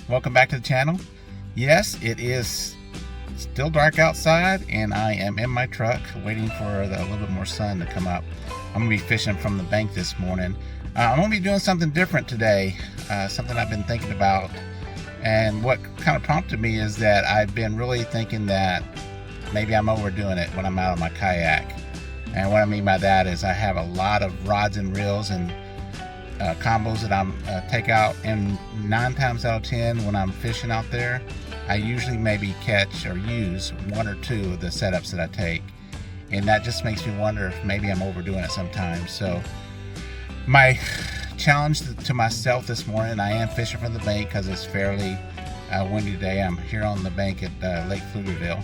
welcome back to the channel. Yes, it is still dark outside and I am in my truck waiting for a little bit more sun to come up. I'm gonna be fishing from the bank this morning. I'm gonna be doing something different today, something I've been thinking about, and what kind of prompted me is that I've been really thinking that maybe I'm overdoing it when I'm out on my kayak. And what I mean by that is I have a lot of rods and reels and combos that I'm take out, and 9 times out of 10 when I'm fishing out there, I usually maybe catch or use 1 or 2 of the setups that I take, and that just makes me wonder if maybe I'm overdoing it sometimes. So my challenge to myself this morning, I am fishing from the bank because it's fairly windy today. I'm here on the bank at Lake Pflugerville.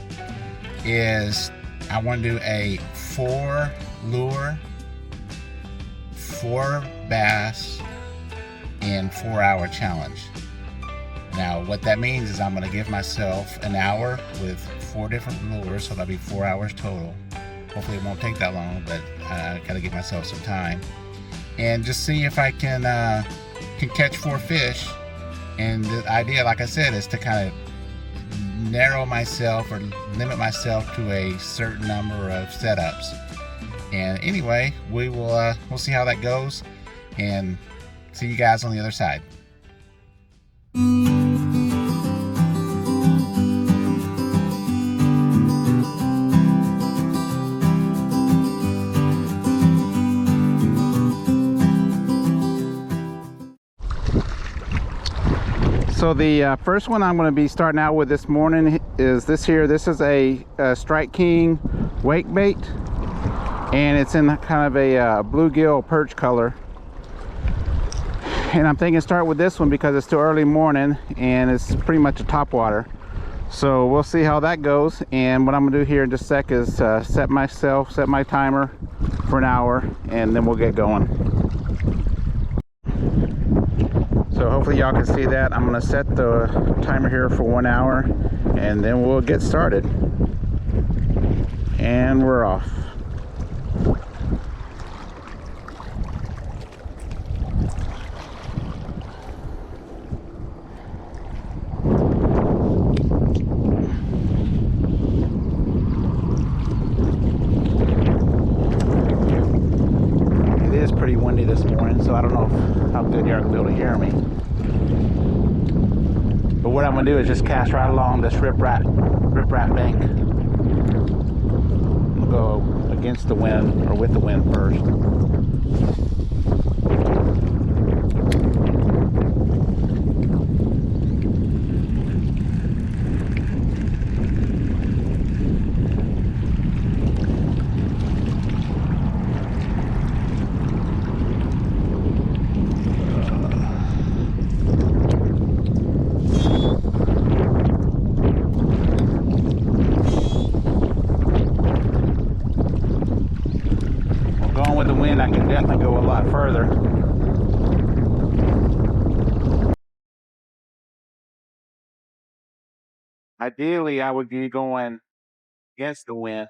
Is I want to do a 4 lure, 4 bass in 4-hour challenge. Now what that means is I'm going to give myself an hour with 4 different lures, so that'll be 4 hours total. Hopefully it won't take that long, but I gotta give myself some time and just see if I can catch 4 fish. And the idea, like I said, is to kind of narrow myself or limit myself to a certain number of setups. And anyway, we'll see how that goes, and see you guys on the other side. So the first one I'm going to be starting out with this morning is this here. This is a Strike King wake bait, and it's in kind of a bluegill perch color. And I'm thinking start with this one because it's still early morning and it's pretty much a top water. So we'll see how that goes. And what I'm gonna do here in just a sec is set my timer for an hour, and then we'll get going. So hopefully y'all can see that. I'm gonna set the timer here for 1 hour, and then we'll get started. And we're off. It is pretty windy this morning, so I don't know how good you're gonna be able to hear me. But what I'm gonna do is just cast right along this riprap bank. I'm gonna go against the wind, or with the wind first. With the wind, I can definitely go a lot further. Ideally, I would be going against the wind,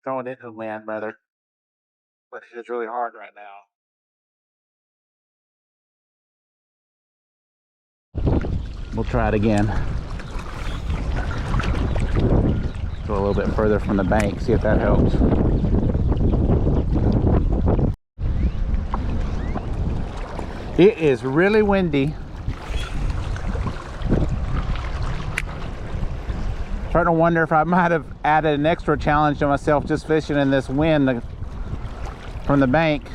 throwing into the wind rather, but it's really hard right now. We'll try it again. Go a little bit further from the bank, see if that helps. It is really windy. Starting to wonder if I might have added an extra challenge to myself just fishing in this wind from the bank.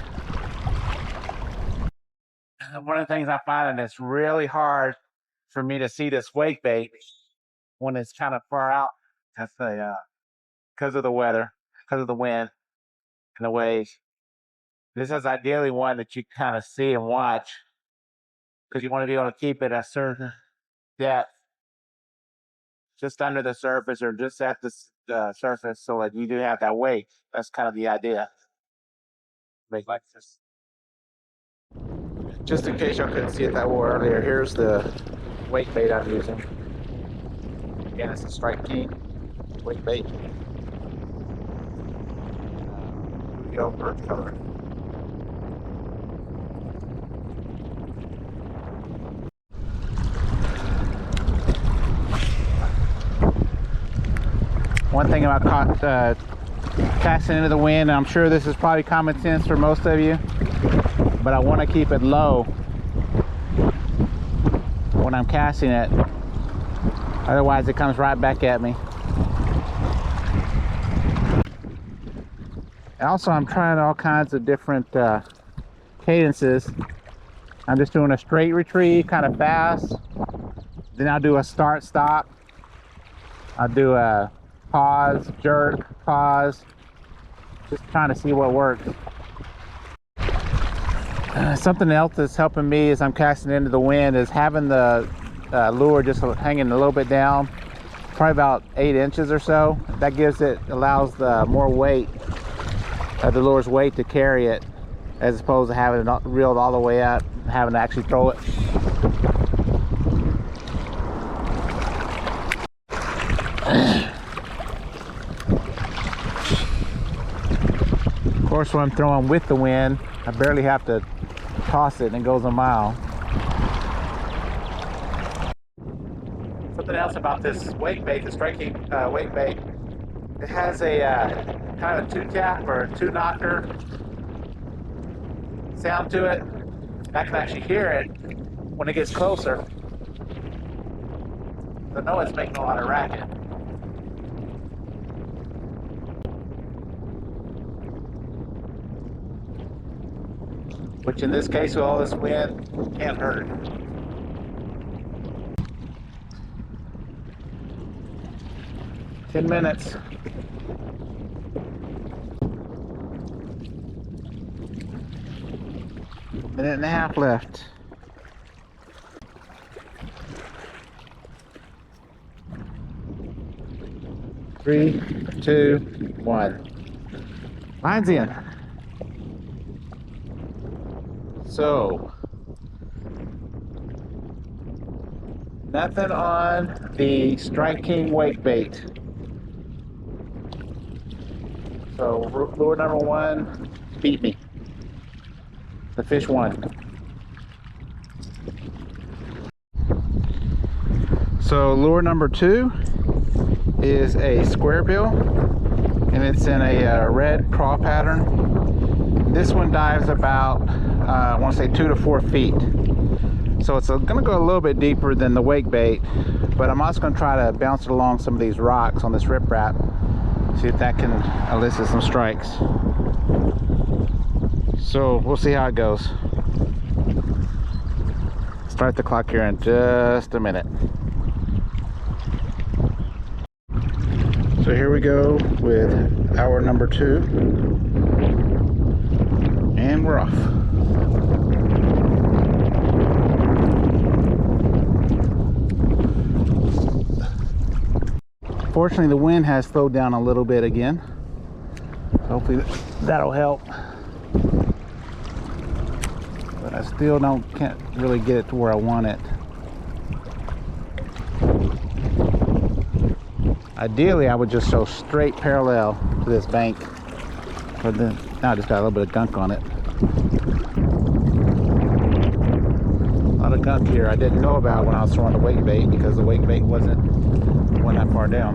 One of the things I find, it's really hard for me to see this wake bait when it's kind of far out. That's because of the weather, because of the wind and the waves. This is ideally one that you kind of see and watch, because you want to be able to keep it at a certain depth, just under the surface or just at the surface, so that you do have that weight. That's kind of the idea. Make like this. Just in case y'all couldn't see it that well earlier, here's the wake bait I'm using. Again, it's a Strike King wake bait. Bluegill perch color. One thing about casting into the wind, and I'm sure this is probably common sense for most of you, but I want to keep it low when I'm casting it, otherwise it comes right back at me. Also, I'm trying all kinds of different cadences. I'm just doing a straight retrieve, kind of fast. Then I'll do a start stop. I'll do a pause, jerk, pause. Just trying to see what works. Something else that's helping me as I'm casting into the wind is having the lure just hanging a little bit down, probably about 8 inches or so. That allows the more weight, the lure's weight, to carry it, as opposed to having it reeled all the way up and having to actually throw it. Of course, when I'm throwing with the wind, I barely have to toss it and it goes a mile. Something else about this wakebait, the striking wakebait, it has a kind of a 2-tap or a 2-knocker sound to it. I can actually hear it when it gets closer. I know it's making a lot of racket. Which in this case, with all this wind, can't hurt. Minutes. Minute and a half left. Three, 2, 1. Line's in. So, nothing on the Strike King wakebait. So lure number 1 beat me. The fish won. So lure number 2 is a squarebill, and it's in a red craw pattern. This one dives about, I want to say 2 to 4 feet. So it's going to go a little bit deeper than the wakebait, but I'm also going to try to bounce it along some of these rocks on this riprap. See if that can elicit some strikes. So we'll see how it goes. Start the clock here in just a minute. So here we go with hour number 2, and we're off. Fortunately, the wind has slowed down a little bit again. Hopefully that'll help. But I still can't really get it to where I want it. Ideally, I would just go straight parallel to this bank. But then now I just got a little bit of gunk on it. A lot of gunk here I didn't know about when I was throwing the wakebait, because the wakebait wasn't that far down.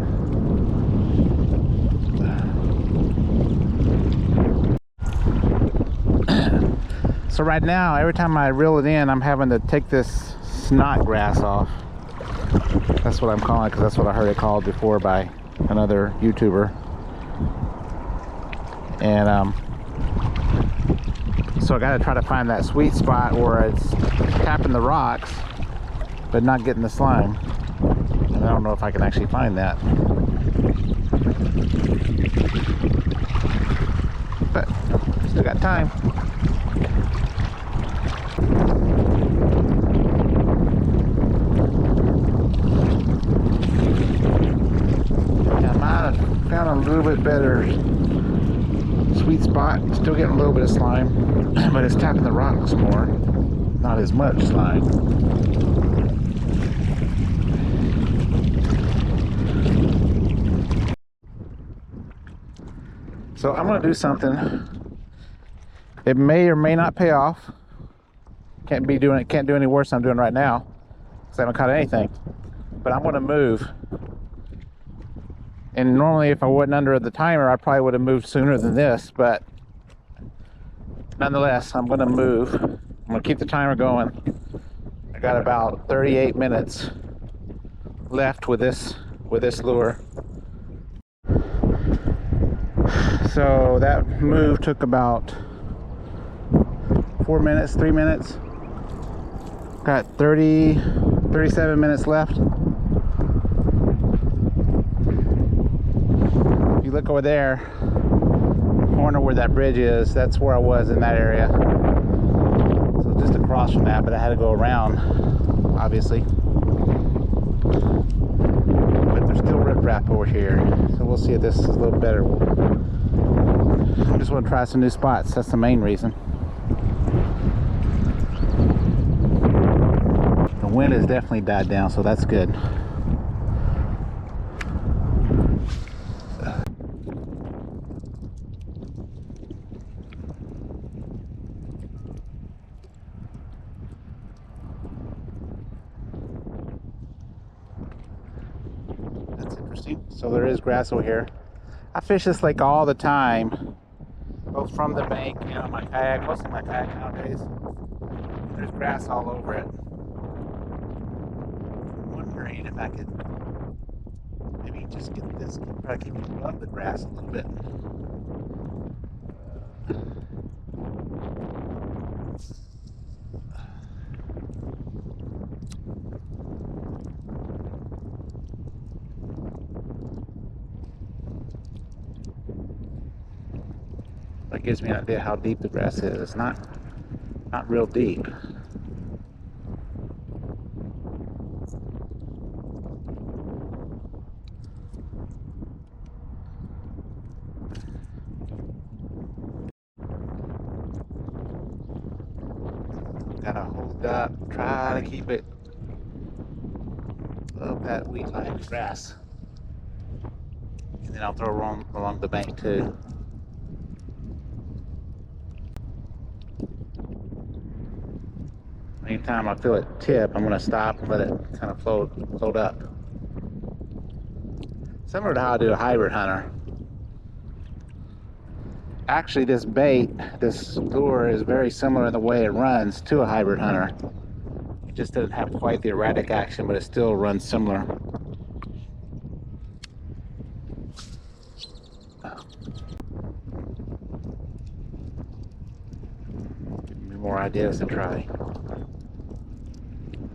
So right now, every time I reel it in, I'm having to take this snot grass off. That's what I'm calling it, because that's what I heard it called before by another YouTuber. And so I got to try to find that sweet spot where it's tapping the rocks but not getting the slime. And I don't know if I can actually find that. But still got time. I might have found a little bit better sweet spot. Still getting a little bit of slime, but it's tapping the rocks more. Not as much slime. So I'm going to do something. It may or may not pay off. Can't do any worse than I'm doing right now, because I haven't caught anything. But I'm going to move And normally if I wasn't under the timer, I probably would have moved sooner than this, but nonetheless, I'm gonna move. I'm gonna keep the timer going. I got about 38 minutes left with this lure. So that move took about 4 minutes, 3 minutes. Got 37 minutes left. If you look over there, corner where that bridge is, that's where I was in that area. So just across from that, but I had to go around, obviously. But there's still riprap over here, so we'll see if this is a little better. I just want to try some new spots. That's the main reason. The wind has definitely died down, so that's good. That's interesting. So there is grass over here. I fish this lake all the time, both from the bank, you know, my kayak, mostly my kayak nowadays. There's grass all over it. I'm wondering if I could maybe just get this, try to keep it above the grass a little bit. That gives me an idea how deep the grass is. It's not real deep. Gotta hold up, try to keep it above that weed line grass. And then I'll throw along the bank too. Anytime I feel it tip, I'm gonna stop and let it kind of float up. Similar to how I do a hybrid hunter. Actually, this bait, this lure is very similar in the way it runs to a hybrid hunter. It just doesn't have quite the erratic action, but it still runs similar. Give me more ideas to try.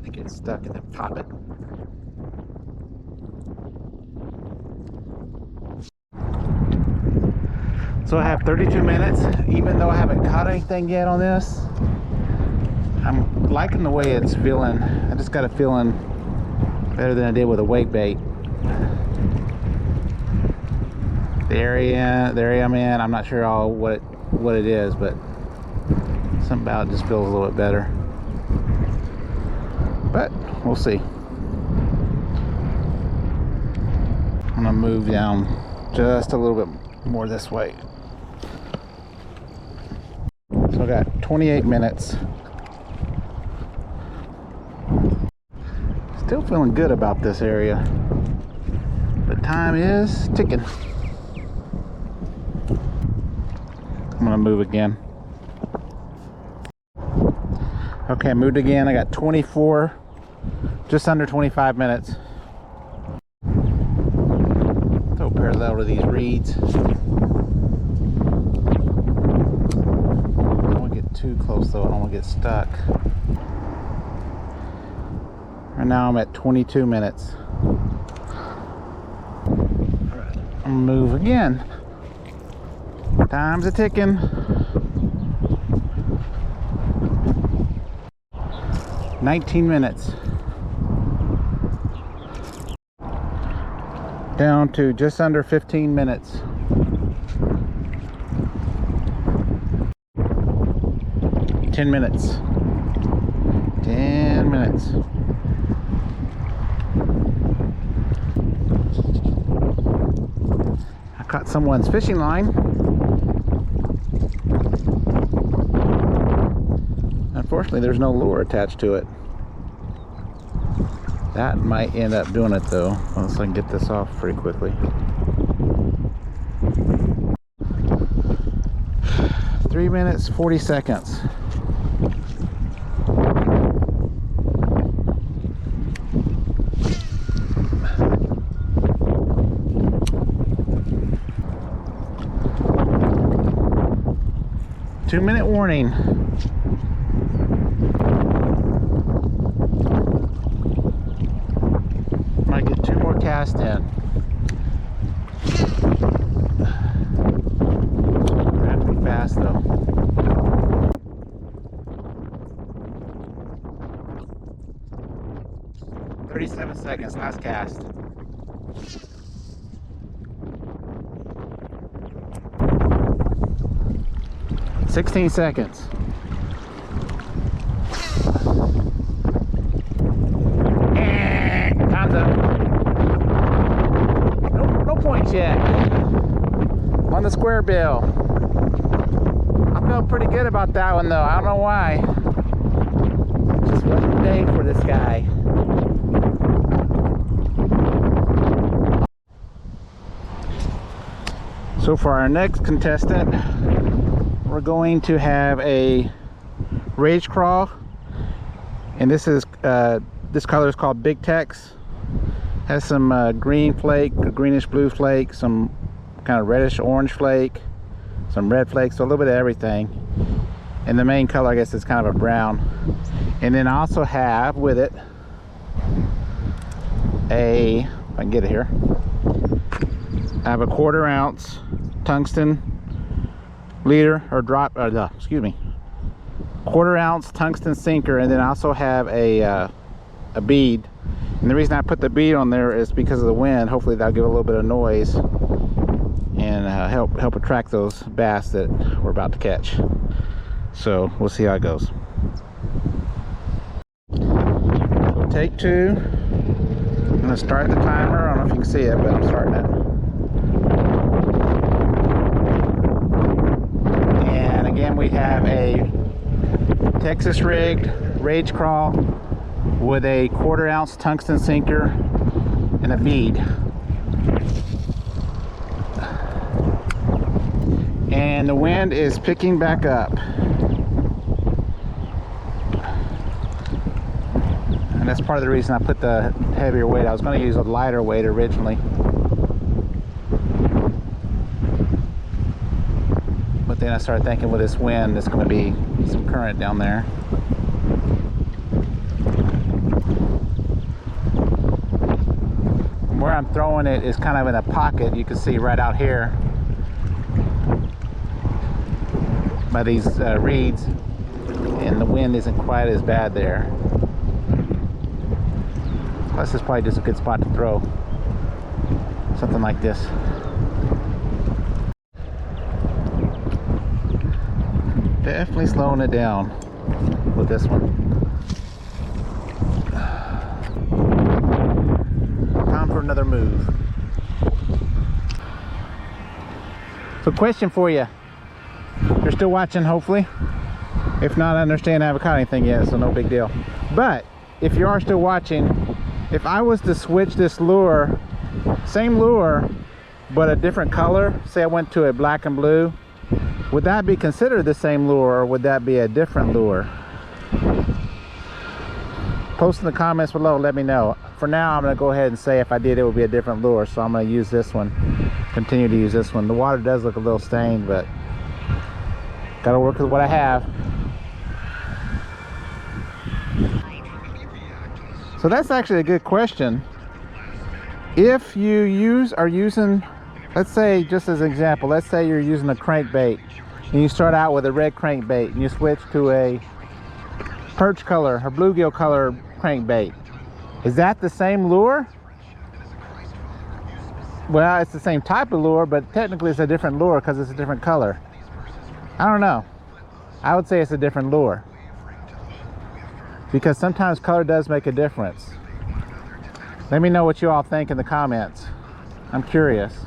I get stuck and then pop it. So I have 32 minutes, even though I haven't caught anything yet on this. I'm liking the way it's feeling. I just got a feeling better than I did with a wakebait. The area I'm in, I'm not sure all what it is, but something about it just feels a little bit better. But we'll see. I'm gonna move down just a little bit more this way. So I got 28 minutes. Still feeling good about this area, but time is ticking. I'm gonna move again. Okay, I moved again. I got 24, just under 25 minutes. Throw parallel to these reeds. Too close though, I don't want to get stuck. Right now I'm at 22 minutes. Alright, I'm gonna move again. Time's a ticking. 19 minutes. Down to just under 15 minutes. 10 minutes. 10 minutes. I caught someone's fishing line. Unfortunately, there's no lure attached to it. That might end up doing it though, unless I can get this off pretty quickly. 3 minutes 40 seconds. Two-minute warning. Might get 2 more casts in. Have to be fast though. "37 seconds, last cast. "16 seconds. Time's up. No points yet on the square bill. I felt pretty good about that one though. I don't know why. Just wasn't the day for this guy. So for our next contestant, we're going to have a rage crawl, and this color is called Big Tex. Has some green flake, greenish blue flake, some kind of reddish orange flake, some red flakes, so a little bit of everything. And the main color, I guess, is kind of a brown. And then I also have with it a, if I can get it here, I have a 1/4 ounce tungsten leader, or drop, excuse me, 1/4 ounce tungsten sinker. And then I also have a bead. And the reason I put the bead on there is because of the wind. Hopefully that'll give a little bit of noise and help attract those bass that we're about to catch. So we'll see how it goes. So take 2. I'm gonna start the timer. I don't know if you can see it, but I'm starting it. And again, we have a Texas rigged rage crawl with a 1/4 ounce tungsten sinker and a bead. And the wind is picking back up. And that's part of the reason I put the heavier weight. I was going to use a lighter weight originally, but then I started thinking with this wind, there's going to be some current down there. Where I'm throwing it is kind of in a pocket. You can see right out here by these reeds, and the wind isn't quite as bad there. Plus, it's probably just a good spot to throw something like this. Definitely slowing it down with this one. Time for another move. So question for you. You're still watching, hopefully. If not, I understand I haven't caught anything yet, so no big deal. But if you are still watching, if I was to switch this lure, same lure, but a different color, say I went to a black and blue, would that be considered the same lure, or would that be a different lure? Post in the comments below, let me know. For now, I'm going to go ahead and say if I did, it would be a different lure, so I'm going to use this one, continue to use this one. The water does look a little stained, but gotta work with what I have. So that's actually a good question. If you are using, let's say, just as an example, let's say you're using a crankbait and you start out with a red crankbait and you switch to a perch color or bluegill color crankbait. Is that the same lure? Well, it's the same type of lure, but technically it's a different lure because it's a different color. I don't know. I would say it's a different lure, because sometimes color does make a difference. Let me know what you all think in the comments. I'm curious.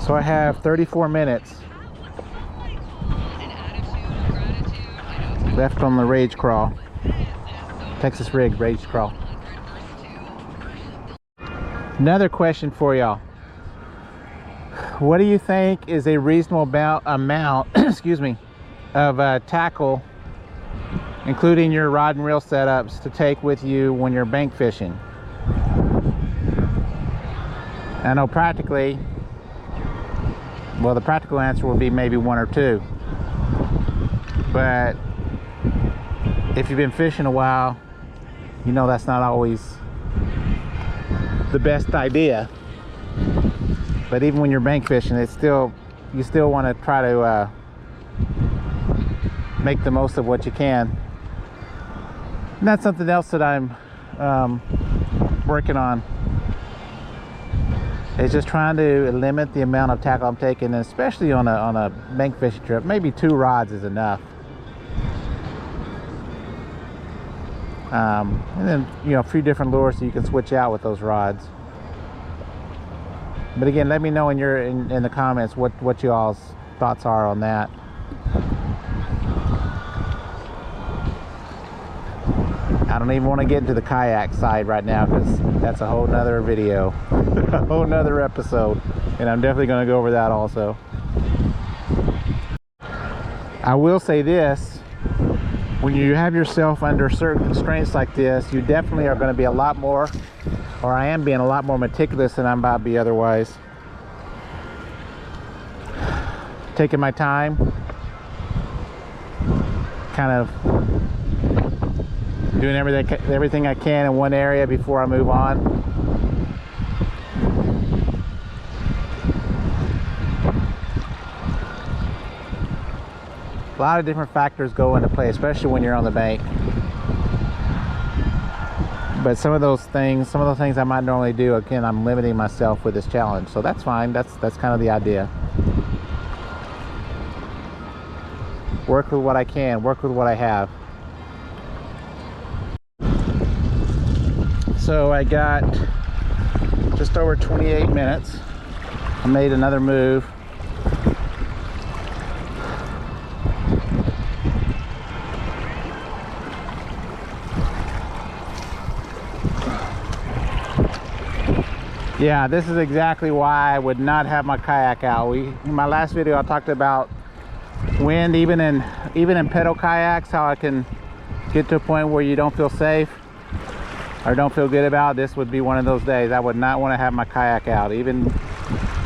So I have 34 minutes left on the rage crawl. Texas rig rage crawl. Another question for y'all. what do you think is a reasonable amount excuse me, of tackle, including your rod and reel setups, to take with you when you're bank fishing? I know practically, well, the practical answer would be maybe 1 or 2, but if you've been fishing a while, you know that's not always the best idea. But even when you're bank fishing, you still want to try to make the most of what you can. And that's something else that I'm working on, is just trying to limit the amount of tackle I'm taking, and especially on a bank fishing trip. Maybe 2 rods is enough. And then, you know, a few different lures so you can switch out with those rods. But again, let me know in the comments what you all's thoughts are on that. I don't even want to get into the kayak side right now, because that's a whole nother video, a whole nother episode, and I'm definitely going to go over that also. I will say this: when you have yourself under certain constraints like this, you definitely are going to be a lot more, or I am being a lot more meticulous than I'm about to be otherwise. Taking my time, kind of doing everything I can in one area before I move on. A lot of different factors go into play, especially when you're on the bank. But some of those things I might normally do, again, I'm limiting myself with this challenge, so that's fine. That's kind of the idea. Work with what I can, work with what I have. So I got just over 28 minutes. I made another move. Yeah, this is exactly why I would not have my kayak out. In my last video I talked about wind, even in pedal kayaks, how I can get to a point where you don't feel safe or don't feel good about. This would be one of those days. I would not want to have my kayak out, even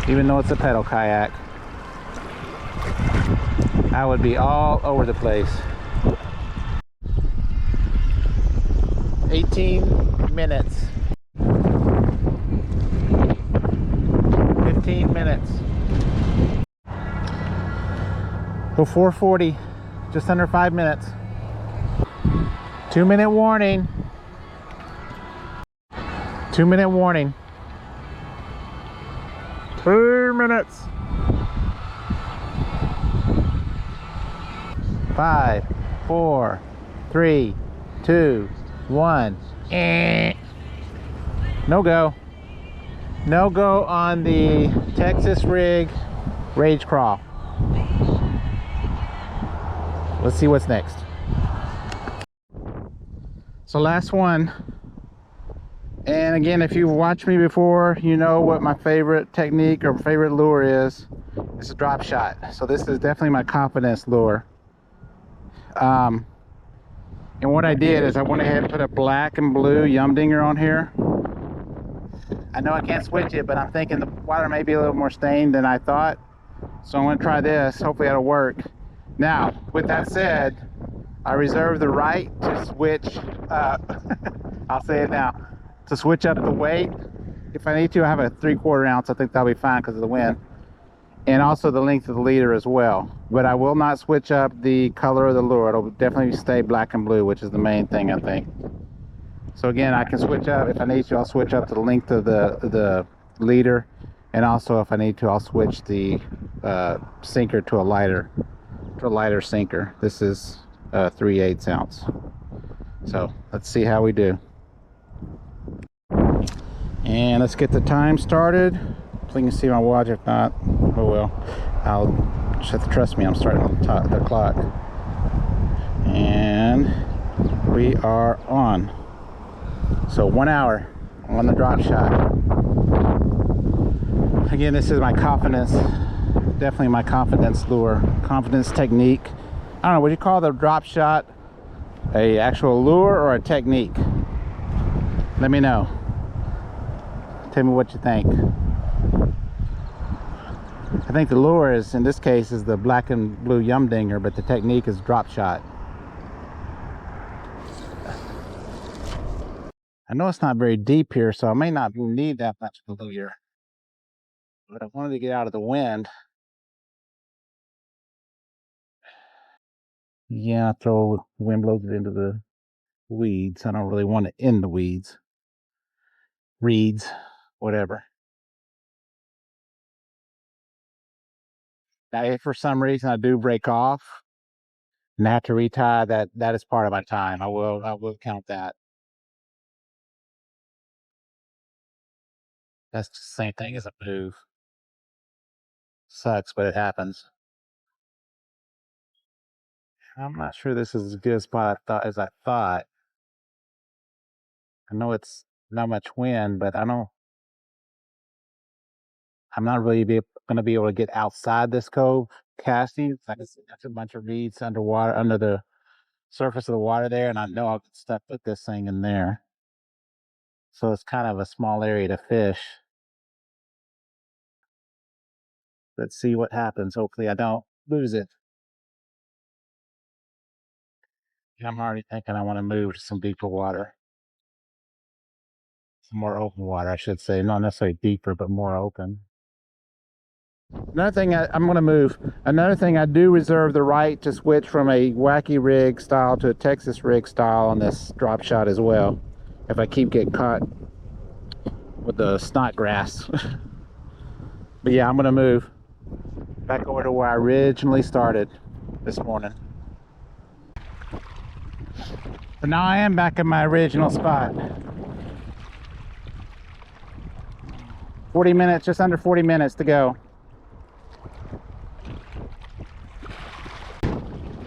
though it's a pedal kayak. I would be all over the place. 18 minutes. 15 minutes. So 4:40, just under 5 minutes. 2-minute warning. 2-minute warning. 2 minutes. 5, 4, 3, 2, 1. No go. No go on the Texas rig Rage Crawl. Let's see what's next. So last one. And again, if you've watched me before, you know what my favorite technique or favorite lure is. It's a drop shot. So this is definitely my confidence lure. And what I did is I went ahead and put a black and blue Yumdinger on here. I know I can't switch it, but I'm thinking the water may be a little more stained than I thought. So I'm going to try this. Hopefully it'll work. Now, with that said, I reserve the right to switch, I'll say it now, to switch up the weight. If I need to, I have a 3/4 ounce. I think that'll be fine because of the wind. And also the length of the leader as well. But I will not switch up the color of the lure. It'll definitely stay black and blue, which is the main thing, I think. So again, I can switch up. If I need to, I'll switch up to the length of the leader. And also, if I need to, I'll switch the sinker to a lighter sinker. This is 3/8 ounce. So let's see how we do. And let's get the time started. So you can see my watch. If not, oh well. I'll just have to trust me. I'm starting the clock. And we are on. So 1 hour on the drop shot. Again, this is my confidence, definitely my confidence lure, confidence technique. I don't know, would you call the drop shot a actual lure or a technique? Let me know. Tell me what you think. I think the lure is, in this case, is the black and blue yum dinger, but the technique is drop shot. I know it's not very deep here, so I may not need that much of a lure. But I wanted to get out of the wind. Yeah, wind blows it into the weeds. I don't really want it in the weeds. Reeds, whatever. Now, if for some reason I do break off and have to retie, that is part of my time. I will count that. That's the same thing as a move. Sucks, but it happens. I'm not sure this is as good a spot as I thought. I know it's not much wind, but I'm not really going to be able to get outside this cove casting. That's a bunch of reeds underwater, under the surface of the water there, and I know I'll get stuck with this thing in there. So it's kind of a small area to fish. Let's see what happens. Hopefully I don't lose it. I'm already thinking I want to move to some deeper water. Some more open water, I should say. Not necessarily deeper, but more open. Another thing I'm going to move. Another thing, I do reserve the right to switch from a wacky rig style to a Texas rig style on this drop shot as well, if I keep getting caught with the snot grass. But yeah, I'm going to move back over to where I originally started this morning. But now I am back at my original spot. 40 minutes, just under 40 minutes to go.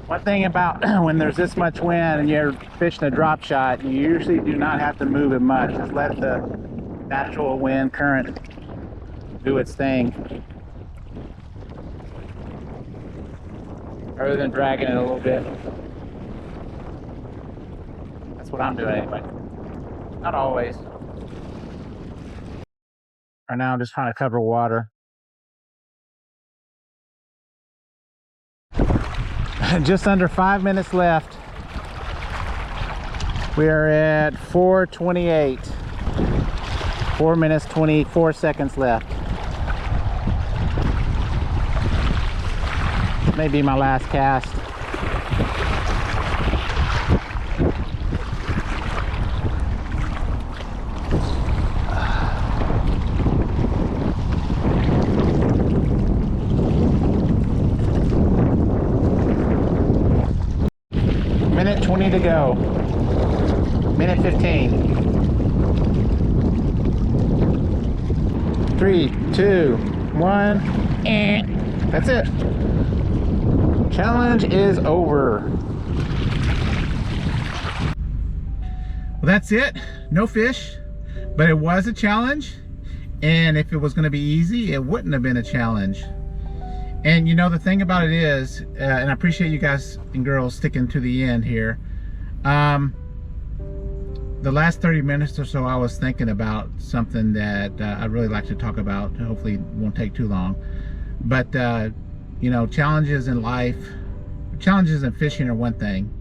One thing about when there's this much wind and you're fishing a drop shot, you usually do not have to move it much. Just let the natural wind current do its thing, rather than dragging it a little bit. That's what I'm doing anyway. Not always. Right now I'm just trying to cover water. Just under 5 minutes left. We are at 4:28. 4 minutes 24 seconds left. Maybe my last cast. Minute 20 to go. Minute 15. 3, 2, 1. That's it. Challenge is over. Well, that's it. No fish, but it was a challenge. And if it was going to be easy, it wouldn't have been a challenge. And you know, the thing about it is, and I appreciate you guys and girls sticking to the end here. The last 30 minutes or so, I was thinking about something that I'd really like to talk about. Hopefully it won't take too long. But, you know, challenges in life, challenges in fishing are one thing,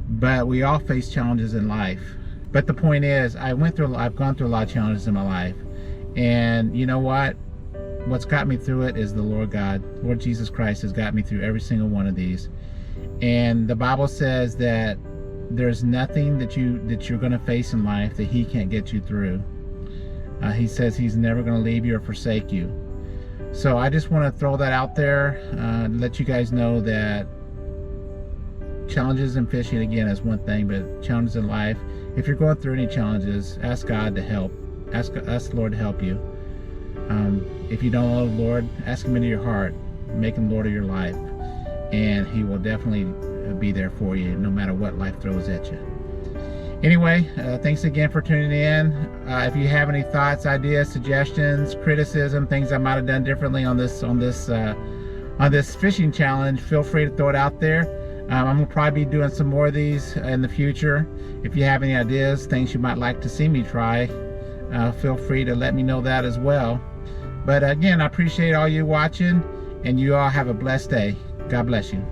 but we all face challenges in life. But the point is, I've gone through a lot of challenges in my life. And you know what? What's got me through it is the Lord God. Lord Jesus Christ has got me through every single one of these. And the Bible says that there's nothing that you're going to face in life that He can't get you through. He says He's never going to leave you or forsake you. So I just want to throw that out there, let you guys know that challenges in fishing, again, is one thing, but challenges in life, if you're going through any challenges, ask God to help. Ask the Lord to help you. If you don't know the Lord, ask Him into your heart. Make Him Lord of your life, and He will definitely be there for you no matter what life throws at you. Anyway, thanks again for tuning in. If you have any thoughts, ideas, suggestions, criticism, things I might have done differently on this fishing challenge, feel free to throw it out there. I'm gonna probably be doing some more of these in the future. If you have any ideas, things you might like to see me try, feel free to let me know that as well. But again, I appreciate all you watching, and you all have a blessed day. God bless you.